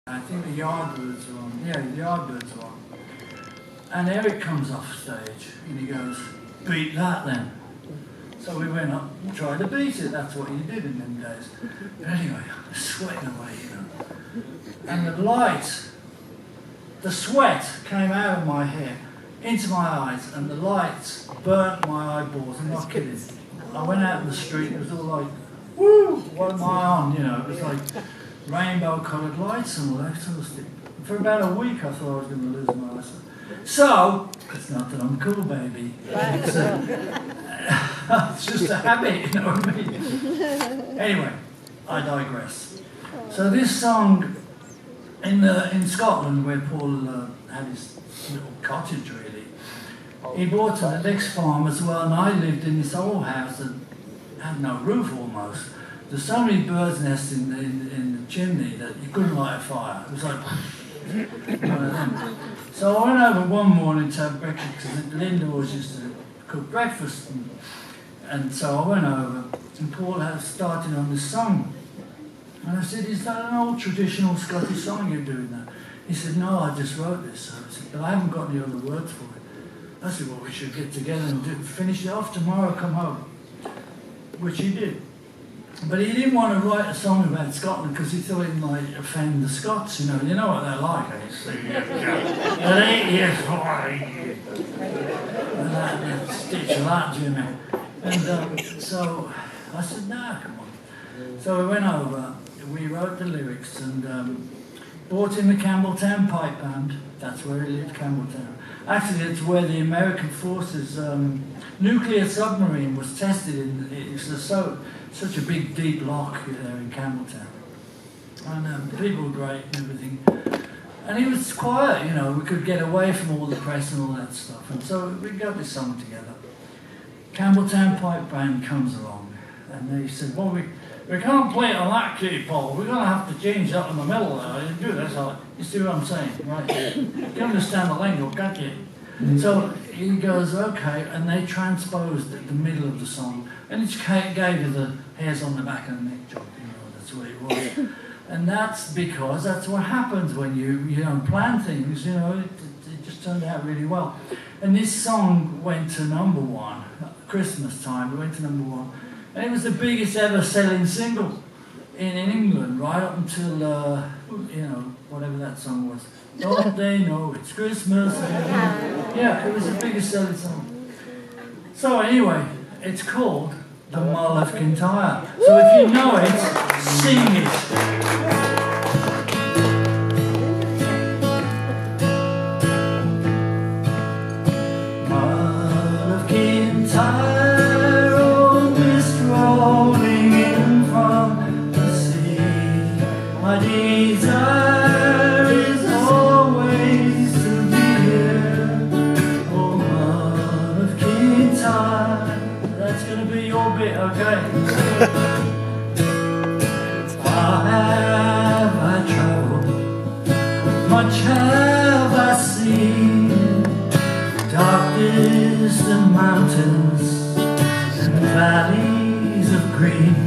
I think the Yardbirds are on. Yeah, the Yardbirds are on. And Eric comes off stage and he goes, "Beat that then." So we went up and tried to beat it. That's what you did in them days. But anyway, I was sweating away, you know. And the sweat came out of my hair into my eyes, and the lights burnt my eyeballs. I'm not kidding. I went out in the street, it was all like, woo, what am I on? You know, it was like rainbow-coloured lights and all that sort of stuff. For about a week, I thought I was going to lose my eyesight. So, it's not that I'm cool, baby. It's just a habit, you know what I mean? Anyway, I digress. So this song, in Scotland, where Paul had his little cottage, really, he bought an next farm as well, and I lived in this old house that had no roof almost. There's so many birds' nests in the chimney that you couldn't light a fire. It was like... So I went over one morning to have breakfast, because Linda always used to cook breakfast, and so I went over, and Paul had started on this song. And I said, "Is that an old traditional Scottish song you're doing that?" He said, "No, I just wrote this." So I said, "But I haven't got any other words for it." I said, "Well, we should get together and finish it off tomorrow, come home." Which he did. But he didn't want to write a song about Scotland because he thought it might offend the Scots, you know what they're like. And that stitch of that, Jimmy. And so I said, "No, come on." So we went over, we wrote the lyrics, and brought in the Campbelltown Pipe Band. That's where he lived, Campbelltown. Actually, it's where the American forces' nuclear submarine was tested in. It's such a big, deep lock there in Campbelltown. And people were great and everything. And he was quiet, you know, we could get away from all the press and all that stuff. And so we got this song together. Campbelltown Pipe Band comes along, and they said, "Well, we can't play it on that key, Paul. We're going to have to change that in the middle there. You do this, you see what I'm saying, right? You understand the lingo, can't you?" So he goes, "Okay," and they transposed the middle of the song, and it gave you the hairs on the back of the neck job, you know, that's what it was. And that's because that's what happens when you don't plan things, you know, it just turned out really well. And this song went to #1, Christmas time, it went to #1. And it was the biggest ever selling single in England, right up until, whatever that song was. "Don't they know it's Christmas?" Yeah, it was the biggest selling song. So anyway, it's called the Mull of Kintyre. So if you know it, sing it. Mull of Kintyre, old mist rolling in from the sea. My desire is always to be here. Oh, Mull of Kintyre. That's going to be your bit, okay? Far have I traveled, much have I seen, dark distant mountains and valleys of green,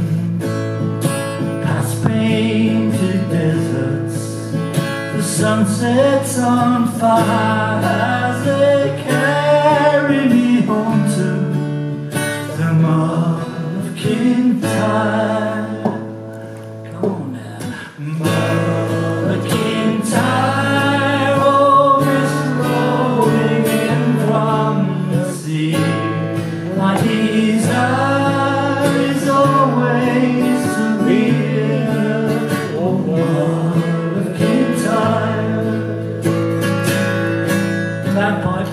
past painted deserts, the sunsets on fire as they carry me home to the Mull of Kintyre. Come on now. Mull of Kintyre, oh, mist rolling in from the sea. My desire is always to be here. Oh, Mull of Kintyre. Bagpipe.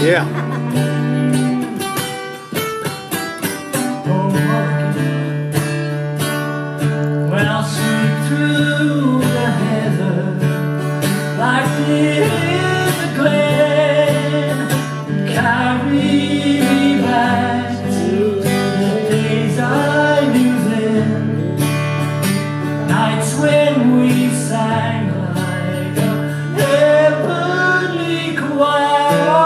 Yeah. When I'll sweep through the heather like in the glen, carry me back to the days I knew then, nights when we sang like a heavenly choir.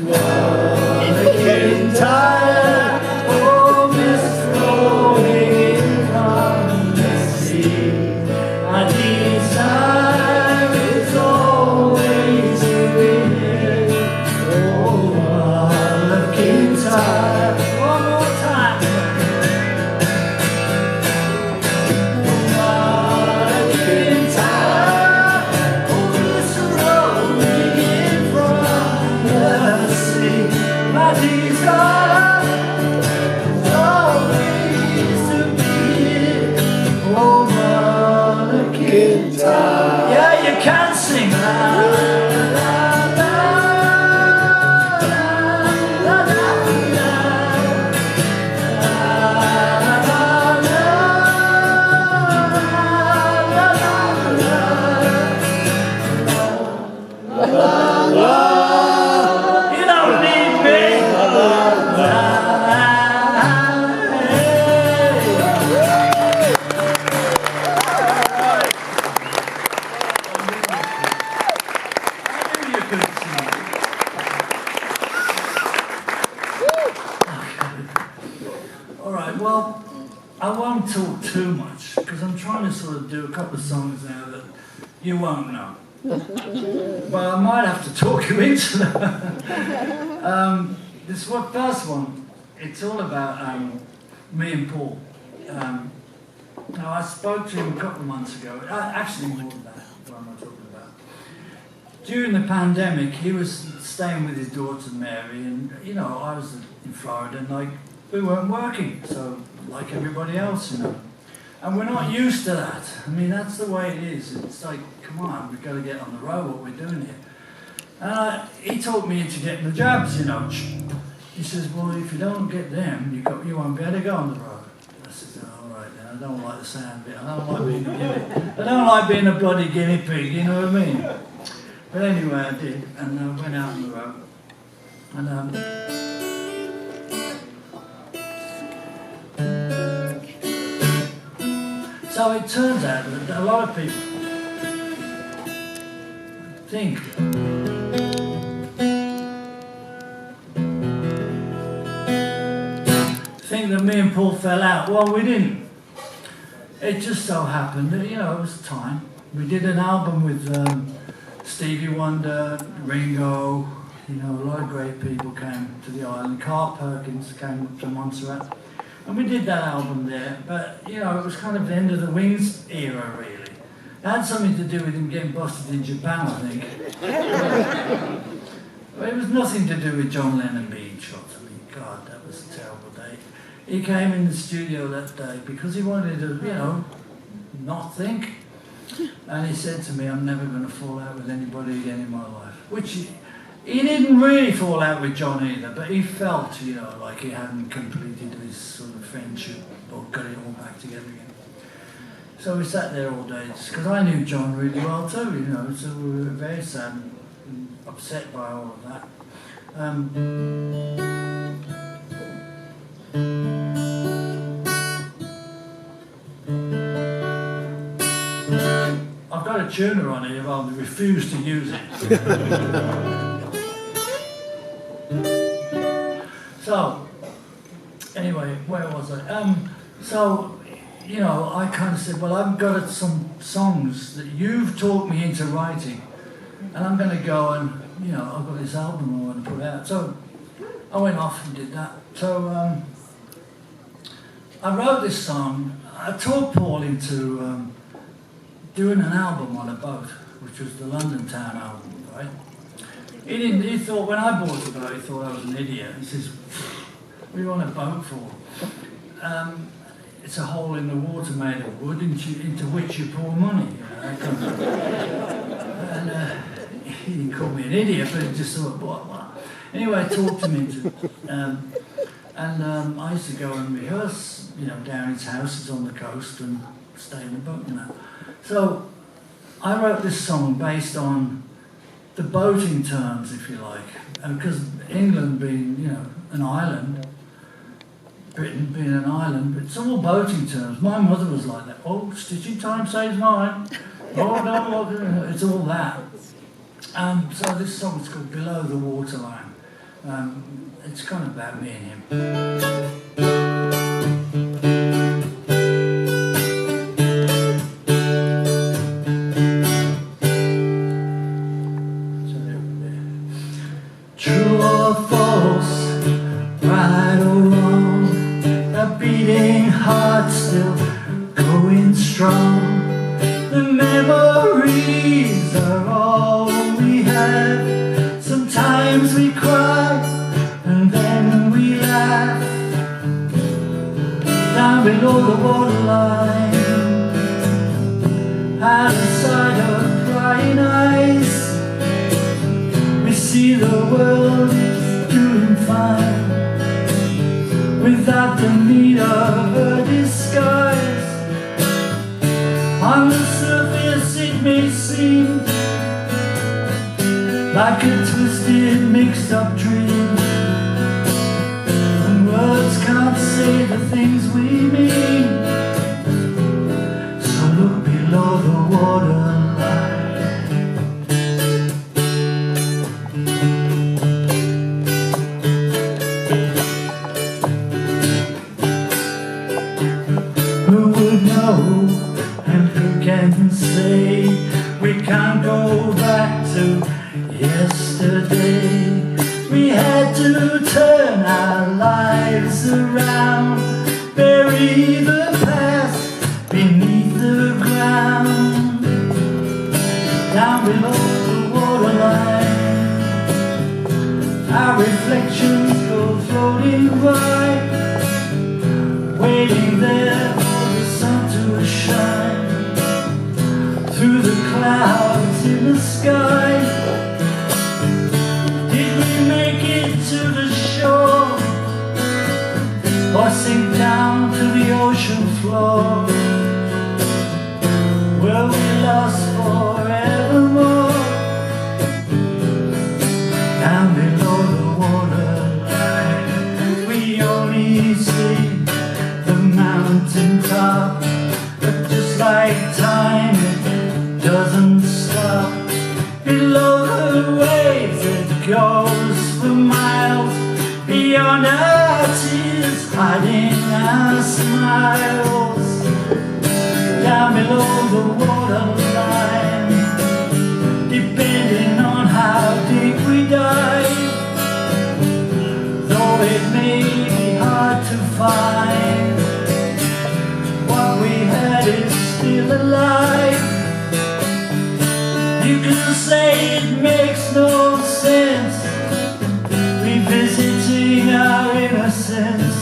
Mull of Kintyre, oh, mist rolling from the sea. My desire is always to be near, oh, Mull of Kintyre. One more time. Mull of Kintyre, oh, mist rolling in from the sea. My desire is always to be near, oh, Mull of Kintyre. Yeah, you can sing. La, la, la, la, la, la. You don't need me. All right, well, I won't talk too much because I'm trying to sort of do a couple of songs now that you won't know. But I might have to talk you into them. This first one, it's all about me and Paul. Now, I spoke to him a couple of months ago, actually more than that, what am I talking about? During the pandemic, he was staying with his daughter Mary, and you know, I was in Florida, and like, we weren't working, so like everybody else, you know. And we're not used to that. I mean, that's the way it is. It's like, come on, we've got to get on the road, what we're doing here. And he talked me into getting the jabs, you know. He says, well, if you don't get them, you won't be able to go on the road. I said, all right, then, I don't like the sound of it. I don't like being a guinea. I don't like being a bloody guinea pig, you know what I mean? But anyway, I did, and I went out on the road. And so it turns out that a lot of people think that me and Paul fell out. Well, we didn't. It just so happened that, you know, it was time. We did an album with Stevie Wonder, Ringo, you know, a lot of great people came to the island. Carl Perkins came up to Montserrat. And we did that album there, but, you know, it was kind of the end of the Wings era, really. It had something to do with him getting busted in Japan, I think. But it was nothing to do with John Lennon being shot. I mean, God, that was a terrible day. He came in the studio that day because he wanted to, you know, not think. And he said to me, I'm never going to fall out with anybody again in my life. Which he didn't really fall out with John either, but he felt, you know, like he hadn't completed his sort of friendship or got it all back together again. So we sat there all day, because I knew John really well too, you know, so we were very sad and upset by all of that. I've got a tuner on here, but I'll refuse to use it. So, anyway, where was I? So, you know, I kind of said, well, I've got some songs that you've taught me into writing, and I'm going to go and, you know, I've got this album I want to put out. So, I went off and did that. So, I wrote this song. I talked Paul into doing an album on a boat, which was the London Town album, right? He thought, when I bought the boat, he thought I was an idiot. He says, what do you want a boat for? It's a hole in the water made of wood into which you pour money. You know, that kind of and he didn't call me an idiot, but he just thought, what? Anyway, I talked him into it. And I used to go and rehearse, you know, down his house. It's on the coast, and stay in the boat and that. So I wrote this song based on the boating terms, if you like, because England being, you know, an island, Britain being an island, but it's all boating terms. My mother was like that. Oh, stitching time saves nine. Oh, no, it's all that. So this song's called Below the Waterline. It's kind of about me and him. True or false, right or wrong, a beating heart still going strong. The memories are all we have. Sometimes we cry and then we laugh. Down below the waterline, out of sight of crying eyes, we see the world is doing fine without the need of a disguise. On the surface it may seem like a twisted, mixed up dream, and words can't say the things we mean. So look below the waterline. Who would know, and who can say we can't go back to yesterday? We had to turn our lives around, bury the past beneath the ground. Down below the waterline, our reflections go floating by, waiting there for the sun to shine through the clouds in the sky. To the shore, or sink down to the ocean floor, where we lost forevermore. Down below the waterline, we only see the mountain top, but just like time, it doesn't stop. Below the waves it goes for miles, beyond our tears, hiding our smiles. Down below the waterline, depending on how deep we dive, though it may be hard to find, what we had is still alive. You can say it makes no sense, revisiting our innocence.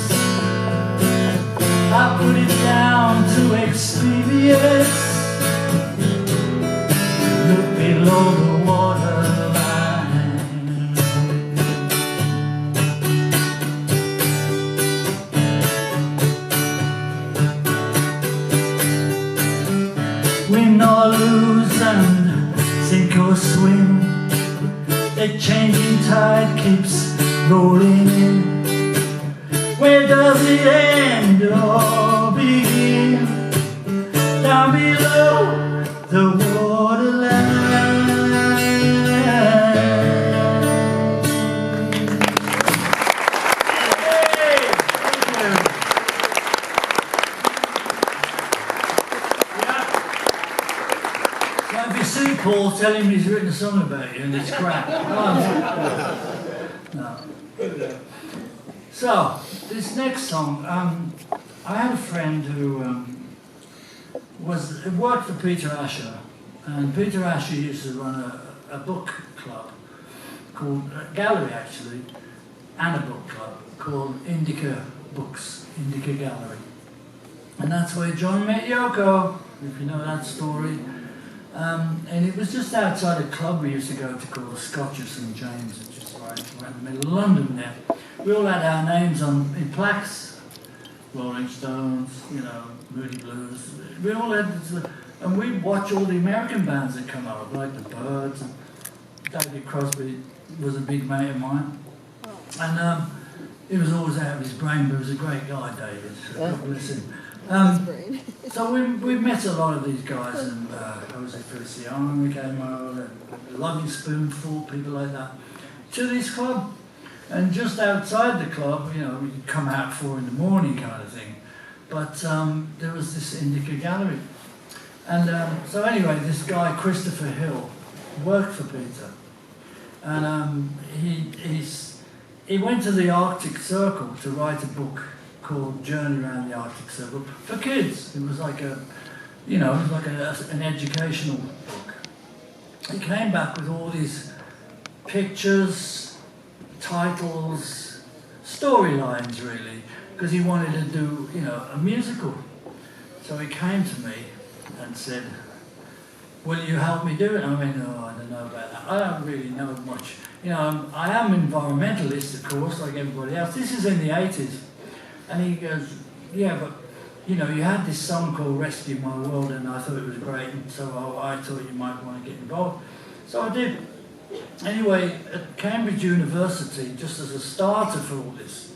I put it down to experience. Look below the waterline. Win or lose and sink or swim, the changing tide keeps rolling in. Where does it end or begin? Down below the waterline. Hey, thank you. Yeah. So if you see Paul, tell him he's written a song about you and it's crap. No. So, this next song, I had a friend who worked for Peter Asher, and Peter Asher used to run a book club called, a gallery actually, and a book club called Indica Books, Indica Gallery. And that's where John met Yoko, if you know that story. And it was just outside a club we used to go to called the Scotch of St James, which is right in the middle of London there. We all had our names in plaques, Rolling Stones, you know, Moody Blues. We all had, and we'd watch all the American bands that come up, like the Byrds, and David Crosby was a big mate of mine. And he was always out of his brain, but he was a great guy, David. So God bless him. So we met a lot of these guys, and Jose Feliciano came over, and Loving Spoonful, people like that, to this club. And just outside the club, you know, you'd come out 4 in the morning kind of thing. But there was this Indica gallery. And so anyway, this guy, Christopher Hill, worked for Peter. And he went to the Arctic Circle to write a book called Journey Around the Arctic Circle for kids. It was like an educational book. He came back with all these pictures, titles, storylines really, because he wanted to do, you know, a musical. So he came to me and said, will you help me do it? I mean, oh, I don't know about that. I don't really know much. You know, I am environmentalist, of course, like everybody else. This is in the 80s. And he goes, yeah, but, you know, you had this song called Rescue My World, and I thought it was great, and so I thought you might want to get involved. So I did. Anyway, at Cambridge University, just as a starter for all this,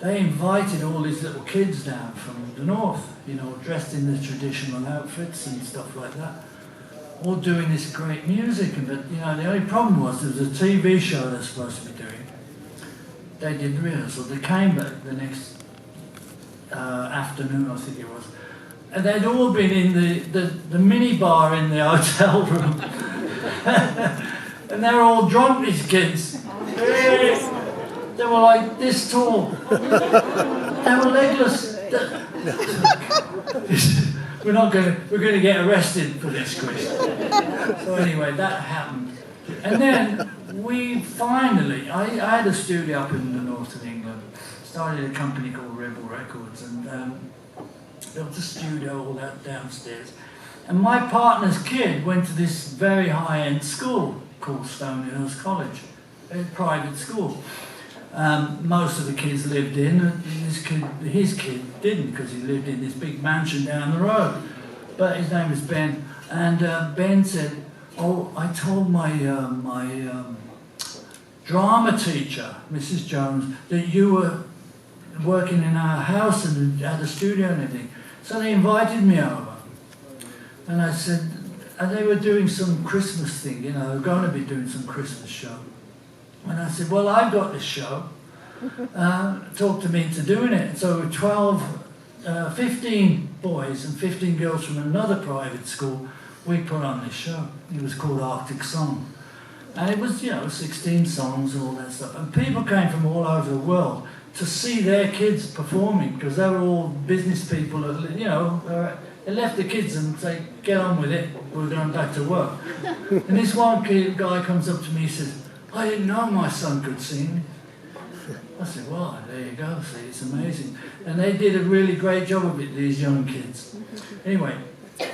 they invited all these little kids down from the north, you know, dressed in the traditional outfits and stuff like that, all doing this great music. But, you know, the only problem was there was a TV show they're supposed to be doing. They did rehearsal. They came back the next afternoon, I think it was, and they'd all been in the mini bar in the hotel room. And they were all drunk, these kids. They were like this tall. They were legless. We're going to get arrested for this, Chris. So anyway, that happened. And then we finally, I had a studio up in the north of England, started a company called Rebel Records, and built a studio all that downstairs. And my partner's kid went to this very high-end school called Stonehurst College, a private school. Most of the kids lived in, his kid didn't, because he lived in this big mansion down the road. But his name was Ben, and Ben said, oh, I told my drama teacher, Mrs. Jones, that you were working in our house and had a studio and everything. So they invited me over. And I said, and they were doing some Christmas thing, you know, they were going to be doing some Christmas show. And I said, well, I've got this show. Talked to me into doing it. So 15 boys and 15 girls from another private school, we put on this show. It was called Arctic Song. And it was, you know, 16 songs, all that stuff. And people came from all over the world to see their kids performing, because they were all business people, you know, they left the kids and say, get on with it, we're going back to work. And this one guy comes up to me and says, I didn't know my son could sing. I said, well, there you go, see, it's amazing. And they did a really great job of it, these young kids. Anyway,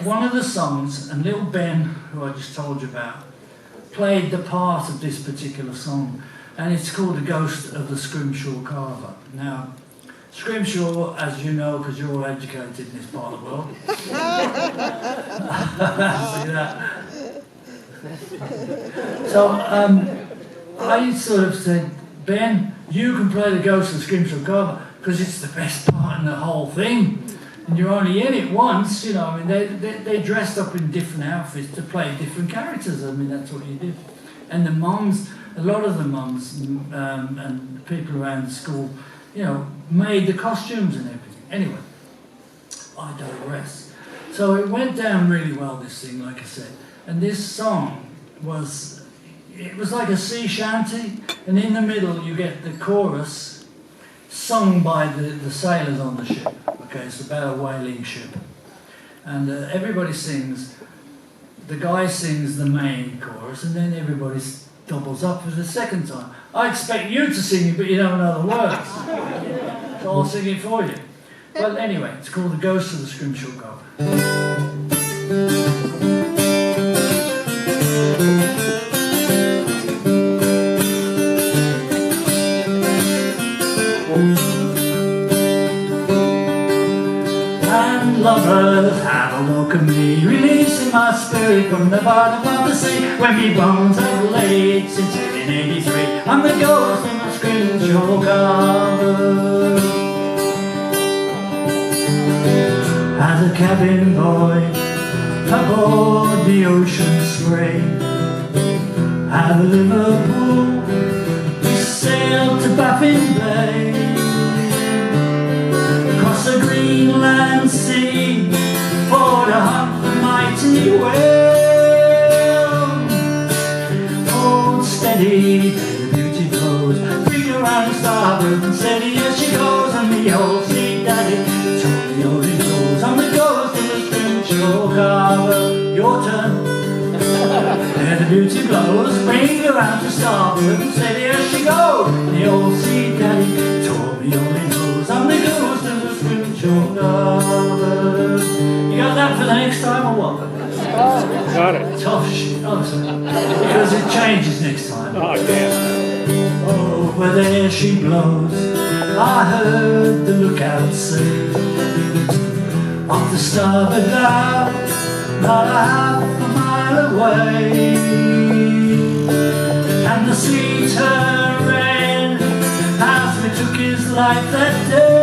one of the songs, and little Ben, who I just told you about, played the part of this particular song, and it's called The Ghost of the Scrimshaw Carver. Now, Scrimshaw, as you know, because you're all educated in this part of the world. See that? So, I sort of said, Ben, you can play the Ghost of the Scrimshaw Carver because it's the best part in the whole thing. And you're only in it once, you know. I mean, they dressed up in different outfits to play different characters. I mean, that's what you did. And the mums, a lot of the mums and people around the school, you know, made the costumes and everything. Anyway, I digress. So it went down really well, this thing, like I said. And this song was, it was like a sea shanty, and in the middle you get the chorus sung by the sailors on the ship. Okay, it's about a whaling ship. And everybody sings, the guy sings the main chorus, and then everybody doubles up for the second time. I expect you to sing it, but you don't know the words. So I'll sing it for you. Well, anyway, it's called The Ghost of the Scrimshaw Carver. Lovers, have a look at me, releasing my spirit from the bottom of the sea. When me bones have laid since 1883, I'm the ghost of the Scrimshaw Carver. As a cabin boy aboard the ocean spray, out of Liverpool we sailed Baffin Bay, across the Greenland Sea, for to hunt the mighty whale. Hold steady, the beauty blows, bring around starboard and steady as she goes, and the old sea daddy told the old goes on the ghost of the Scrimshaw Carver. Your turn. There the beauty blows, bring around to starboard and steady as she goes. The old sea daddy told me all he knows, I'm the ghost of the Scrimshaw Carver. You got that for the next time or what? Got it. Tough shit, honestly. Because it changes next time. Oh, damn. Over there she blows, I heard the lookout say, off the starboard bow, not a half a mile away. And the sea turned red as we took his life that day.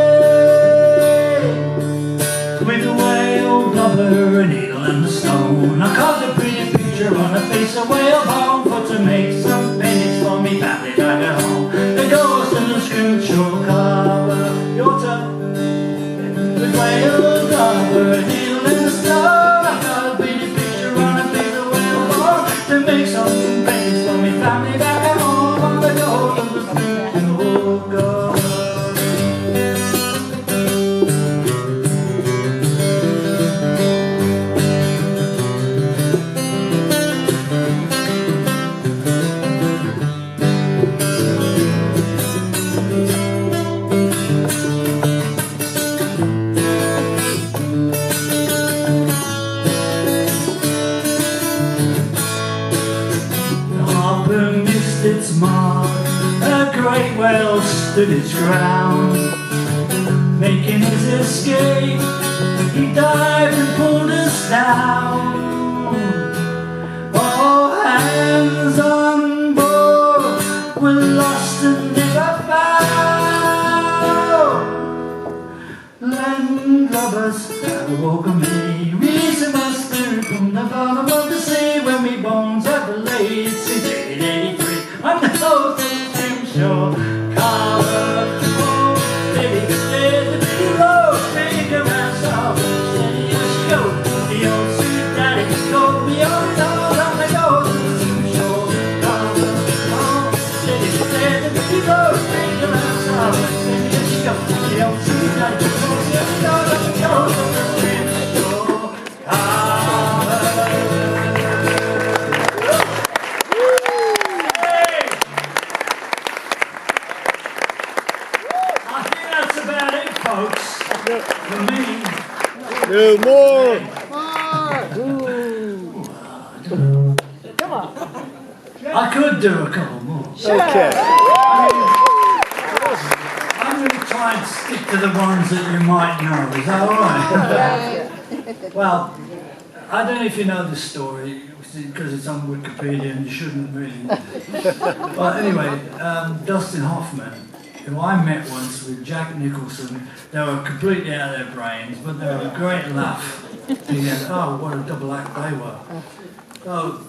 With the whale blubber and needle and the stone, I caught a pretty picture on a piece of whale bone, for to make some pennies for me family back at home. The ghost of the Scrimshaw Carver. Your turn. With whale blubber and needle and the stone, I caught a pretty picture on a piece of whale bone, to make some pennies for me family back at home. On the ghost of the Scrimshaw Carver. Its mark, a great whale stood its ground, making his escape. He dived and pulled us down. All hands on board were lost and never found. Landlubbers have woken me, releasing my spirit from the bottom of the sea, when we bones have laid since 1883. I'm the ghost of the Scrimshaw Carver. Oh, baby, there's the big road, big around south, steady as she goes. The old sweet daddy told me all his own, I'm the ghost of the Scrimshaw Carver. Oh, steady, there's the big road, big around south, steady as she goes. The old sweet daddy told me all his own, I'm the ghost of the Scrimshaw Carver. For me. No more. Come on. I could do a couple more. Okay. I'm going to try and stick to the ones that you might know. Is that all right? Well, I don't know if you know this story, because it's on Wikipedia and you shouldn't really. But anyway, Dustin Hoffman, who I met once with Jack Nicholson, they were completely out of their brains, but they were a great laugh. Together. Oh, what a double act they were. So,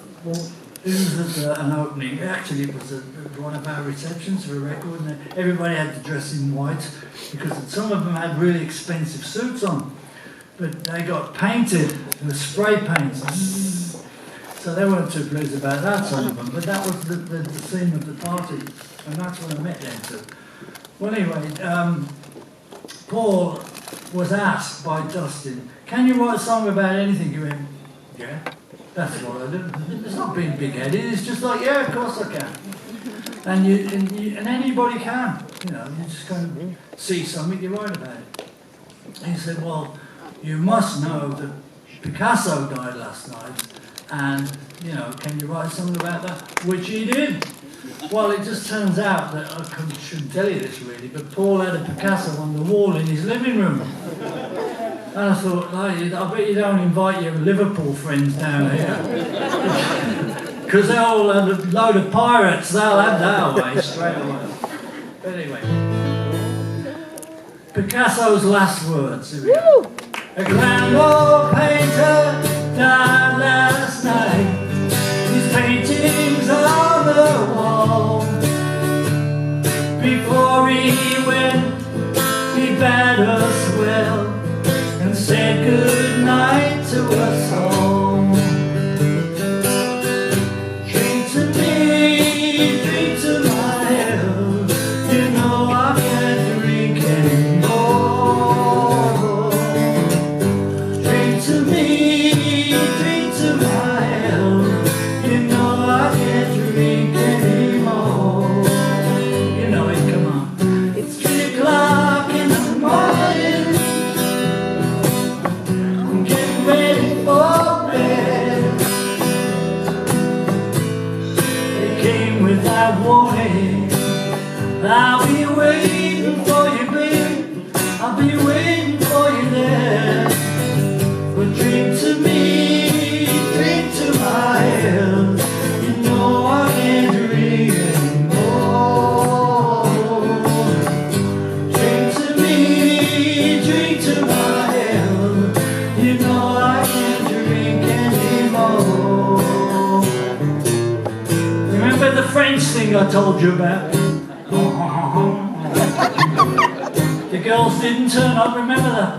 it was at an opening. Actually, it was at one of our receptions for a record, and everybody had to dress in white, because some of them had really expensive suits on, but they got painted with spray paint. So they weren't too pleased about that, some of them, but that was the theme of the party, and that's what I met them to. Well, anyway, Paul was asked by Dustin, can you write a song about anything? He went, yeah, that's what I do. It's not being big-headed, it's just like, yeah, of course I can. And anybody can, you know, you just kind of see something, you write about it. And he said, well, you must know that Picasso died last night, and, you know, can you write something about that? Which he did. Well, it just turns out that, shouldn't tell you this really, but Paul had a Picasso on the wall in his living room. And I thought, oh, I bet you don't invite your Liverpool friends down here. Because they all had a load of pirates, they'll have that away straight away. But anyway, Picasso's last words. Here we go. A grand old painter died last night. His paintings on the wall. Before I'll be waiting for you, baby. I'll be waiting for you there. But drink to me, drink to my health. You know I can't drink anymore. Drink to me, drink to my health. You know I can't drink anymore. Remember the French thing I told you about? The girls didn't turn up, remember that?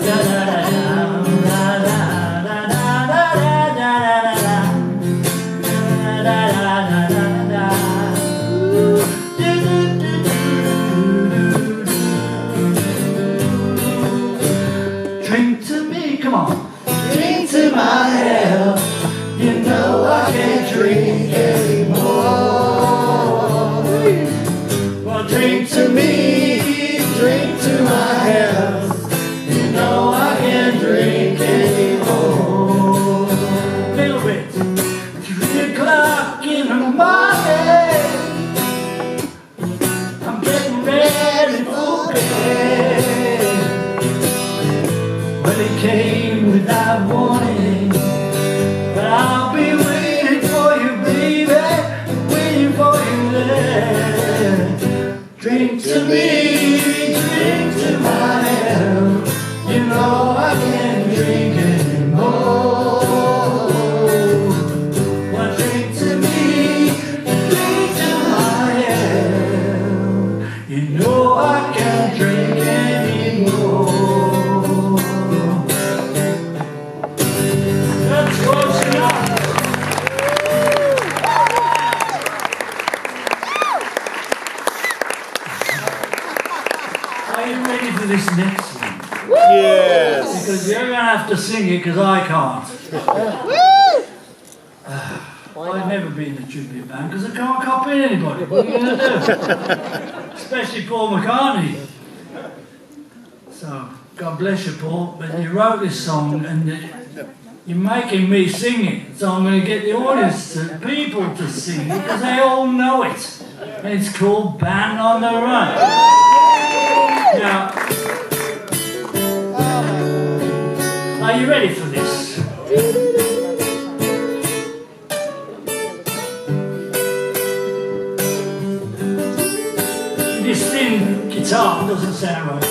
Drink to me, come on. Drink to my health. You know I can't drink anymore. Well, drink to me, drink to my health. You know I can't drink anymore. Little bit. 3 o'clock in the morning. I'm getting ready for bed. Well, it came without warning. But I'll be waiting for you, baby. Waiting for you there. Drink to me, drink to my health. You know I can't drink anymore. Well, drink to me, drink to my health. You know I can't drink anymore. That's close enough. Are you ready for this next one? Yes. Because you're going to have to sing it because I can't. I've never been in a tribute band because I can't copy anybody. What are you going to do? Especially Paul McCartney. So, God bless you, Paul, but you wrote this song and you're making me sing it. So I'm going to get the audience, the people to sing it because they all know it. And it's called Band on the Run. Now, are you ready for this? This thin guitar doesn't sound right.